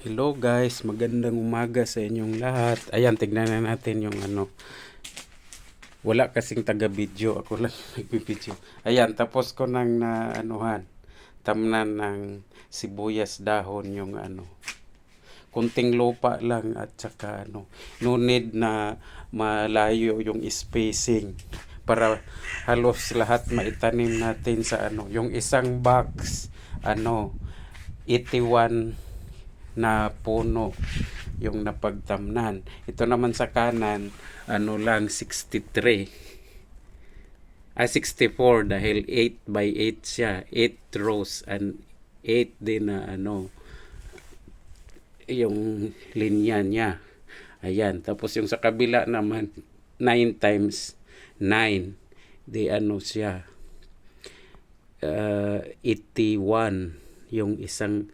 Hello guys, magandang umaga sa inyong lahat. Ayan, tignan na natin yung wala kasing taga-video, ako lang nagbi-video. Ayan, tapos ko nang tamnan ng sibuyas dahon yung kunting lupa lang at saka no need na malayo yung spacing para halos lahat maitanim natin sa yung isang box 81 na puno yung napagtamnan. Ito naman sa kanan, lang 63. 64 dahil 8 by 8 siya. 8 rows and 8 din na yung linya niya. Ayan. Tapos yung sa kabila naman, 9 times 9. Di siya. 81 yung isang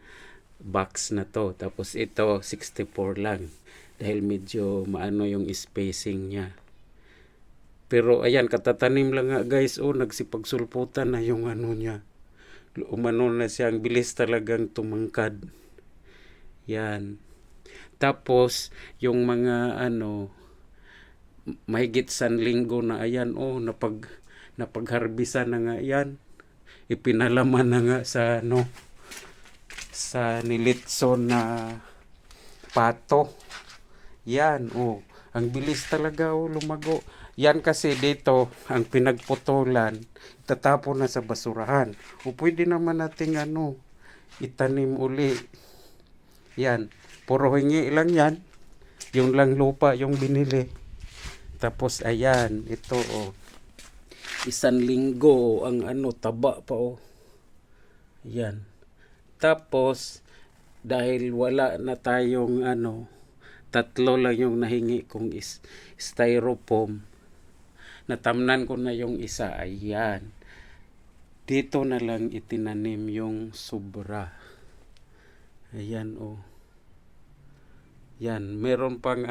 box na to. Tapos ito 64 lang dahil medyo maano yung spacing niya. Pero ayan, katatanim lang nga guys, nagsipagsulputan na yung niya. Umano na siya, ang bilis talagang tumangkad. Yan. Tapos yung mga mahigit 1 linggo na ayan, napagharbisan na nga yan. Ipinalaman na nga sa sa nilitson na pato. Yan, ang bilis talaga lumago. Yan kasi dito, ang pinagputulan, tatapon na sa basurahan. Pwede naman nating itanim uli. Yan, puro hingi lang yan. Yung lang lupa yung binili. Tapos ayan, ito 1 linggo ang taba pa Yan. Tapos dahil wala na tayong 3 lang yung nahingi kong styrofoam, natamnan ko na yung isa. Ayan, dito na lang itinanim yung sobra. Ayan yan, meron pang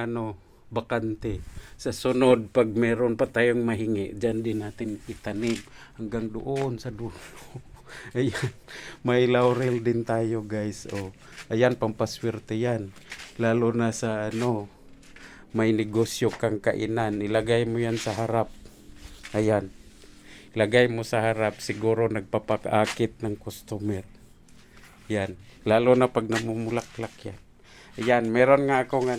bakante. Sa sunod, pag meron pa tayong mahingi, dyan din natin itanim hanggang doon sa dulo. Ayan, may laurel din tayo guys. Ayan, pampaswerte yan. Lalo na sa may negosyo kang kainan. Ilagay mo yan sa harap. Ayan, ilagay mo sa harap. Siguro nagpapakakit ng customer. Yan, lalo na pag namumulaklak yan. Ayan, meron nga akong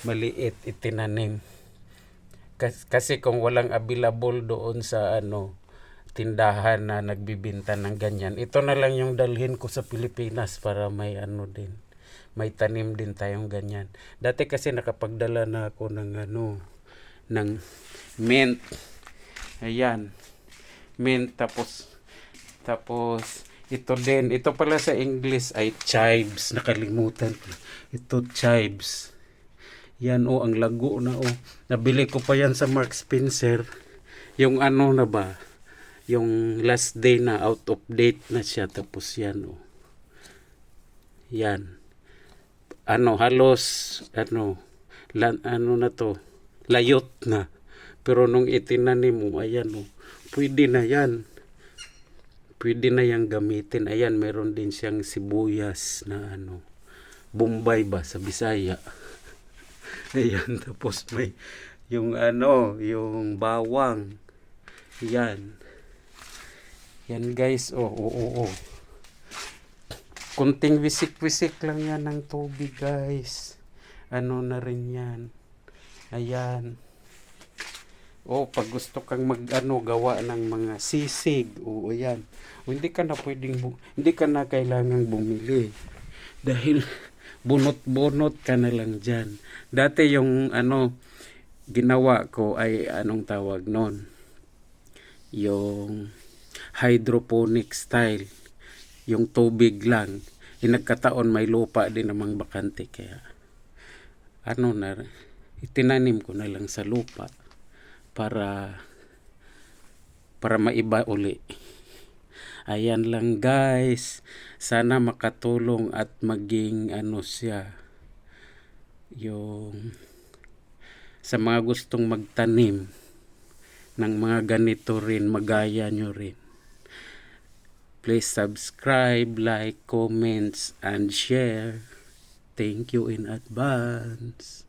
maliit itinanim. Kasi kung walang available doon sa tindahan na nagbibinta ng ganyan, ito na lang yung dalhin ko sa Pilipinas para may din, may tanim din tayong ganyan. Dati kasi nakapagdala na ako ng ng mint. Ayan, mint. Tapos ito din, ito pala sa English ay chives. Nakalimutan ko. Ito chives. Yan ang lago na nabili ko pa yan sa Mark Spencer. Yung na ba, yung last day na, out of date na siya. Tapos yan yan, halos na to, layot na. Pero nung itinanim mo, ayan pwede na yan. Pwede na yang gamitin. Ayan, meron din siyang sibuyas na Bombay ba sa Bisaya. Ayan, tapos may yung yung bawang. Yan. Yan guys, kunting wisik-wisik lang yan ng tubig guys. Na rin yan. Ayan. Pag gusto kang gawa ng mga sisig, ayan. Hindi ka na kailangang bumili. Dahil bunot-bunot ka na lang dyan. Dati yung ginawa ko ay anong tawag nun? Yung hydroponic style. Yung tubig lang. Nagkataon may lupa din namang bakante. Kaya itinanim ko na lang sa lupa para maiba uli. Ayan lang guys. Sana makatulong at maging siya. Yung sa mga gustong magtanim ng mga ganito rin, magaya nyo rin. Please subscribe, like, comments, and share. Thank you in advance.